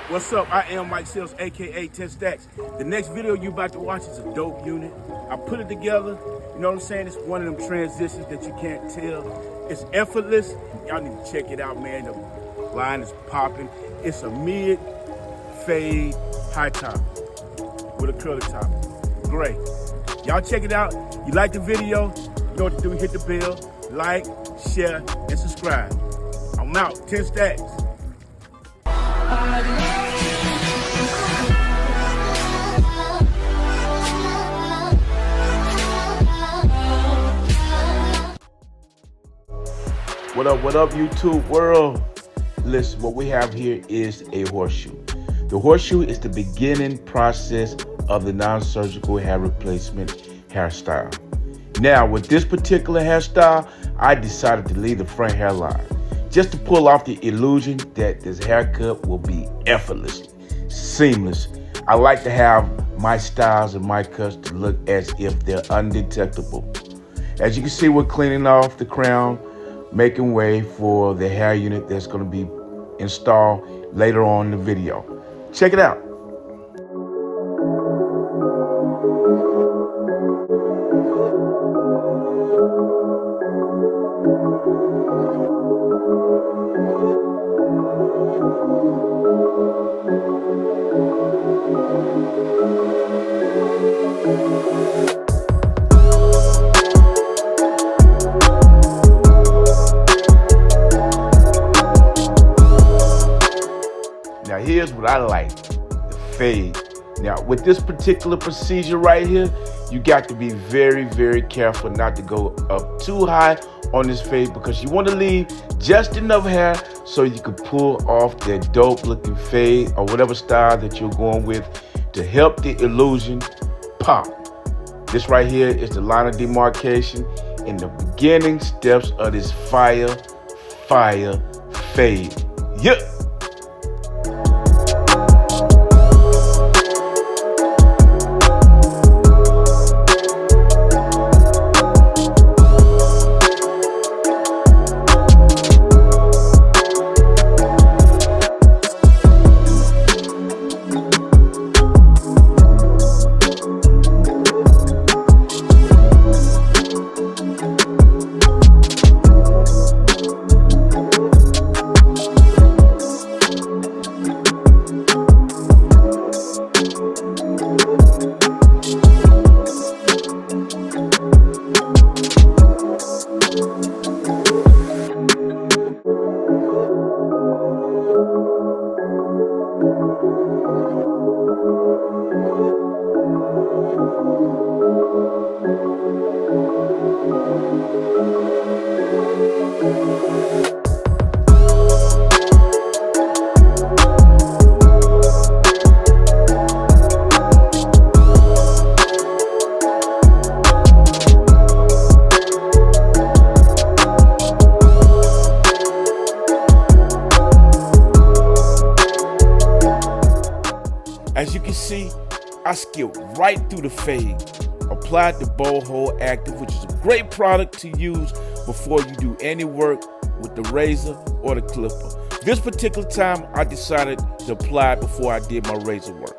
What's up? I am Mike Sales, aka 10 Stacks. The next video you about to watch is a dope unit. I put it together, you know what I'm saying? It's one of them transitions that you can't tell. It's effortless. Y'all need to check it out, man. The line is popping. It's a mid fade high top with a curly top. Great. Y'all check it out. You like the video, you know what to do. Hit the bell, like, share, and subscribe. I'm out. 10 Stacks. What up, YouTube world? Listen, what we have here is a horseshoe. The horseshoe is the beginning process of the non-surgical hair replacement hairstyle. Now, with this particular hairstyle, I decided to leave the front hairline just to pull off the illusion that this haircut will be effortless, seamless. I like to have my styles and my cuts to look as if they're undetectable. As you can see, we're cleaning off the crown, making way for the hair unit that's going to be installed later on in the video. Check it out. Now here's what I like, the fade. Now with this particular procedure right here, you got to be very, very careful not to go up too high on this fade because you want to leave just enough hair so you can pull off that dope looking fade or whatever style that you're going with to help the illusion pop. This right here is the line of demarcation in the beginning steps of this fire fade. Yep. As you can see, I skipped right through the fade, applied the bowl hole active, which is a great product to use before you do any work with the razor or the clipper. This particular time, I decided to apply it before I did my razor work.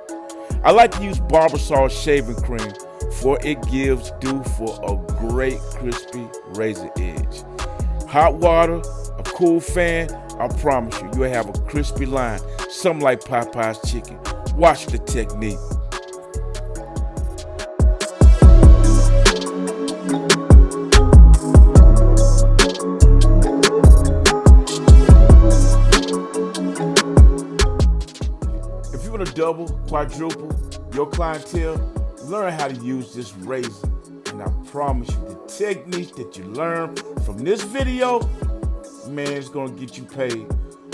I like to use Barber shaving cream, for it gives due for a great crispy razor edge. Hot water, a cool fan, I promise you, you'll have a crispy line, something like Popeye's chicken. Watch the technique. If you want to double, quadruple your clientele, learn how to use this razor. And I promise you, the techniques that you learn from this video, man, it's going to get you paid.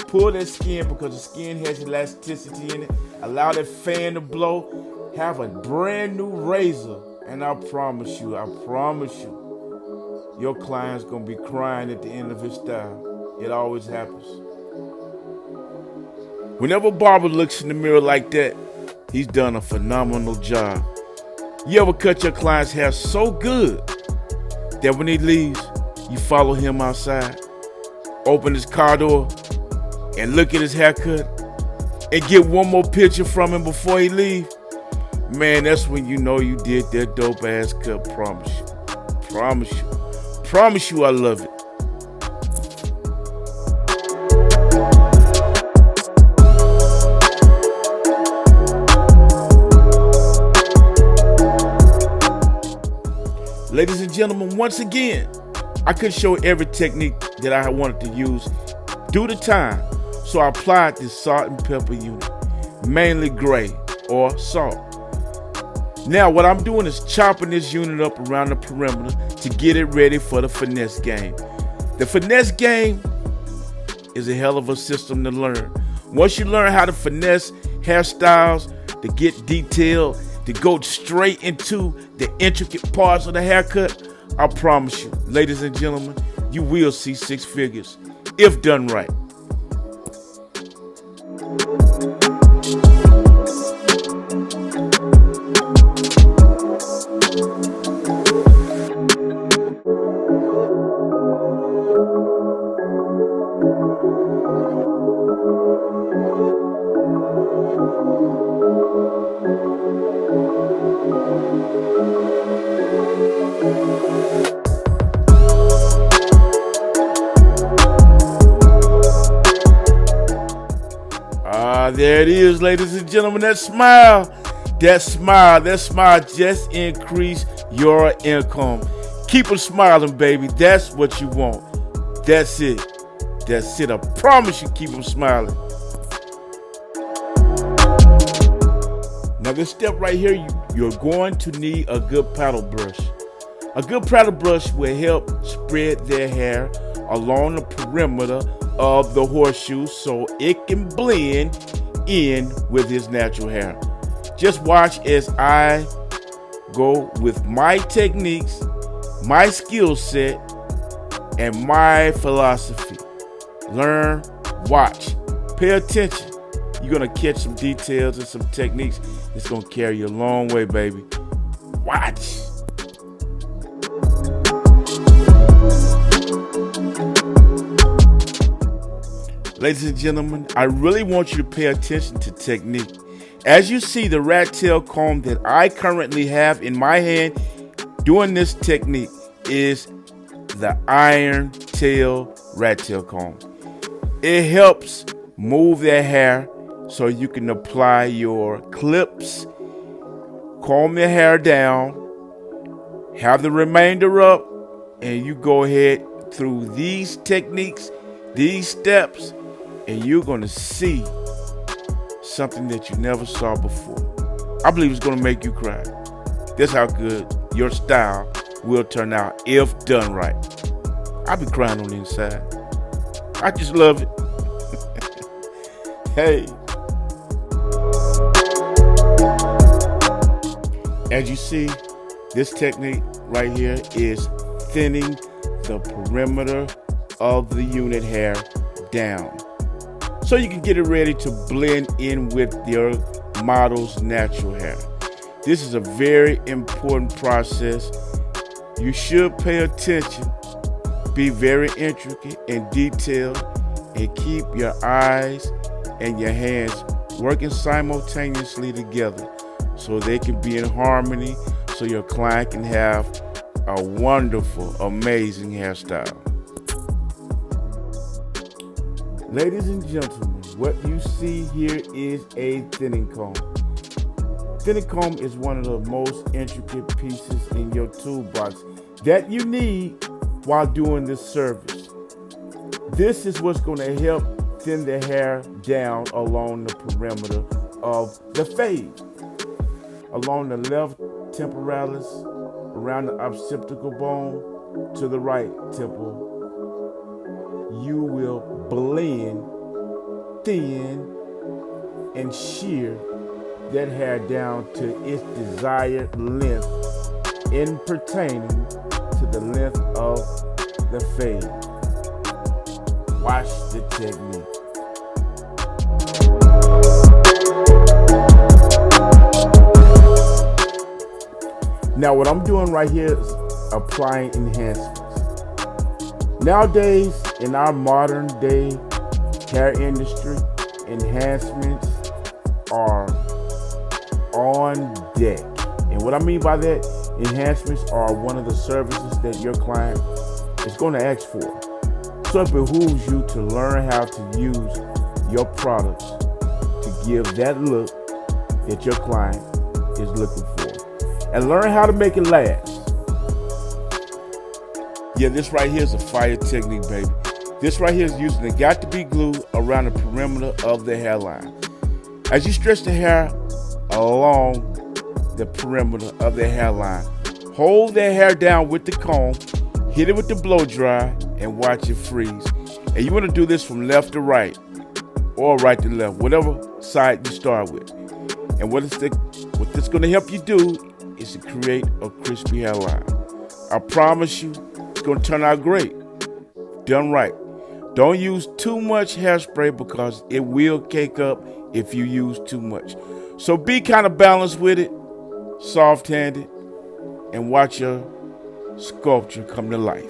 Pull that skin because the skin has elasticity in it. Allow that fan to blow. Have a brand new razor. And I promise you, your client's gonna be crying at the end of his style. It always happens. Whenever Barber looks in the mirror like that, he's done a phenomenal job. You ever cut your client's hair so good that when he leaves, you follow him outside, open his car door, and look at his haircut? and get one more picture from him before he leave, man, that's when you know you did that dope ass cut. Promise you. Promise you. Promise you I love it. Ladies and gentlemen, once again, I couldn't show every technique that I wanted to use due to time, so I applied this salt and pepper unit, mainly gray or salt. Now what I'm doing is chopping this unit up around the perimeter to get it ready for the finesse game. The finesse game is a hell of a system to learn. Once you learn how to finesse hairstyles, to get detailed, to go straight into the intricate parts of the haircut, I promise you, ladies and gentlemen, you will see six figures if done right. There it is, ladies and gentlemen. That smile just increase your income. Keep them smiling, baby. That's what you want. That's it. I promise you, keep them smiling. Now this step right here, you're going to need a good paddle brush. A good paddle brush will help spread their hair along the perimeter of the horseshoe so it can blend in with his natural hair. Just watch as I go with my techniques, my skill set, and my philosophy. Learn, watch, pay attention. You're gonna catch some details and some techniques that's gonna carry you a long way, baby. Watch. Ladies and gentlemen, I really want you to pay attention to technique. As you see, the rat tail comb that I currently have in my hand doing this technique is the iron tail rat tail comb. It helps move their hair so you can apply your clips, comb their hair down, have the remainder up, and you go ahead through these techniques, these steps, and you're going to see something that you never saw before. I believe it's going to make you cry. That's how good your style will turn out if done right. I'll be crying on the inside. I just love it. Hey. As you see, this technique right here is thinning the perimeter of the unit hair down, so you can get it ready to blend in with your model's natural hair. This is a very important process. You should pay attention, be very intricate and detailed, and keep your eyes and your hands working simultaneously together so they can be in harmony, so your client can have a wonderful, amazing hairstyle. Ladies and gentlemen, what you see here is a thinning comb. Thinning comb is one of the most intricate pieces in your toolbox that you need while doing this service. This is what's going to help thin the hair down along the perimeter of the fade. Along the left temporalis, around the occipital bone to the right temple, you will blend, thin, and shear that hair down to its desired length in pertaining to the length of the fade. Watch the technique. Now what I'm doing right here is applying enhancements. Nowadays, in our modern day hair industry, enhancements are on deck. And what I mean by that, enhancements are one of the services that your client is going to ask for. So it behooves you to learn how to use your products to give that look that your client is looking for. And learn how to make it last. Yeah, this right here is a fire technique, baby. This right here is using the got-to-be glue around the perimeter of the hairline. As you stretch the hair along the perimeter of the hairline, hold that hair down with the comb, hit it with the blow dry, and watch it freeze. And you want to do this from left to right, or right to left, whatever side you start with. And what it's going to help you do is to create a crispy hairline. I promise you, it's going to turn out great. Done right. Don't use too much hairspray because it will cake up if you use too much. So be kind of balanced with it, soft-handed, and watch your sculpture come to life.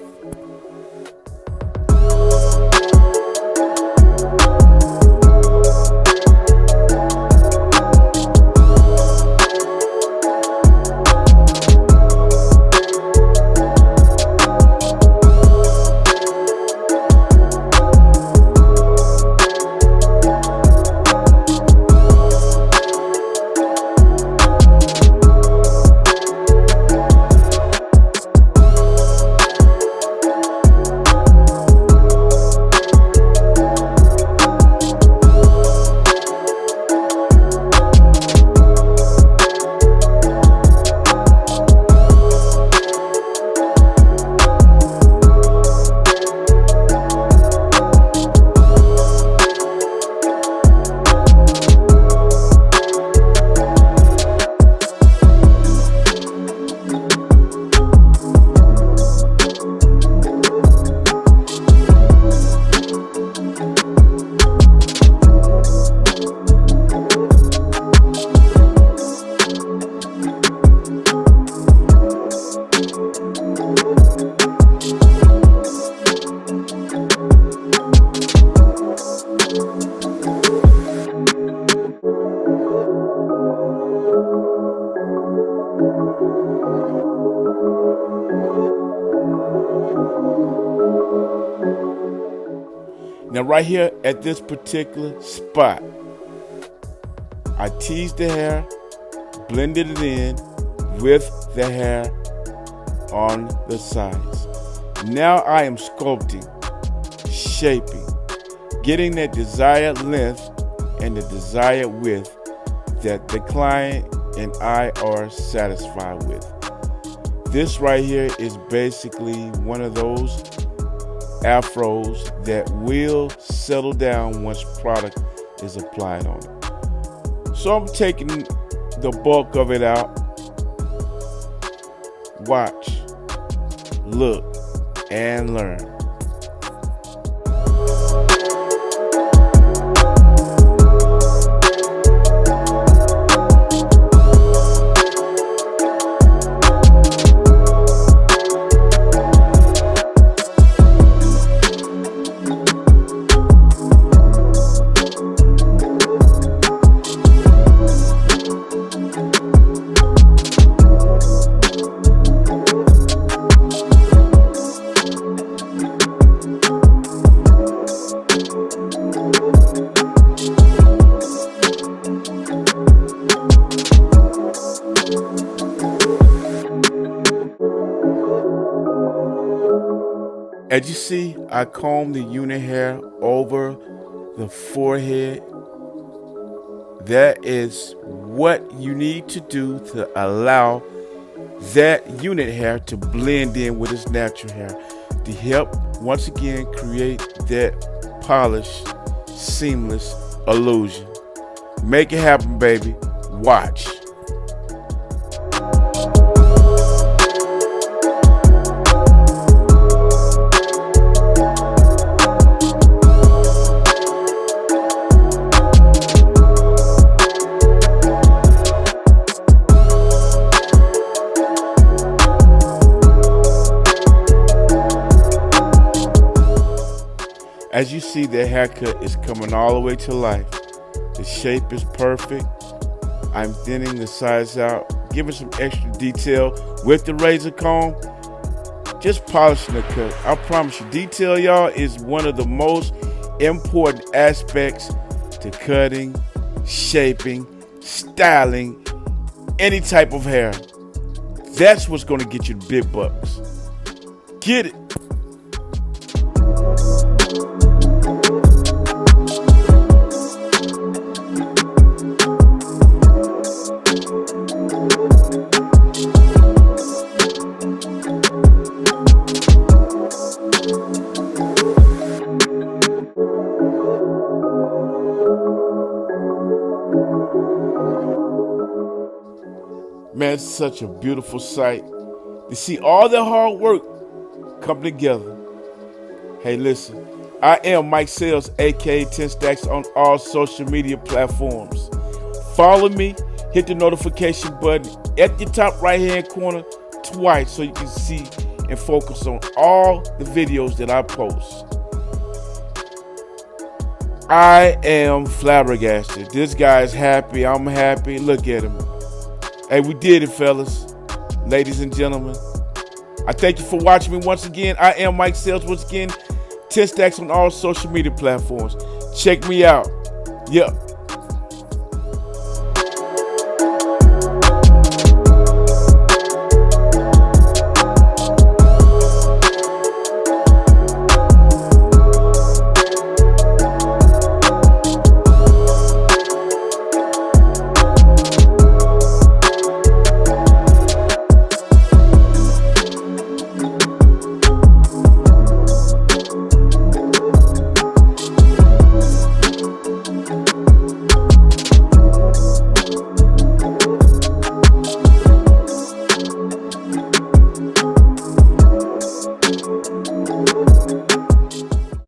Now right here at this particular spot, I teased the hair, blended it in with the hair on the sides. Now I am sculpting, shaping, getting that desired length and the desired width that the client and I are satisfied with. This right here is basically one of those afros that will settle down once product is applied on it. So I'm taking the bulk of it out. Watch, look, and learn. As you see, I comb the unit hair over the forehead. That is what you need to do to allow that unit hair to blend in with its natural hair to help, once again, create that polished, seamless illusion. Make it happen, baby. Watch. As you see, the haircut is coming all the way to life. The shape is perfect. I'm thinning the sides out, giving some extra detail with the razor comb. Just polishing the cut. I promise you, detail, y'all, is one of the most important aspects to cutting, shaping, styling any type of hair. That's what's going to get you the big bucks. Get it. Man, it's such a beautiful sight to see all the hard work come together. Hey, listen, I am Mike Sales, aka 10 Stacks, on all social media platforms. Follow me, hit the notification button at the top right hand corner twice so you can see and focus on all the videos that I post. I am flabbergasted. This guy's happy. I'm happy. Look at him. Hey, we did it, fellas. Ladies and gentlemen, I thank you for watching me once again. I am Mike Sales. Once again, 10 Stacks on all social media platforms. Check me out. Yep.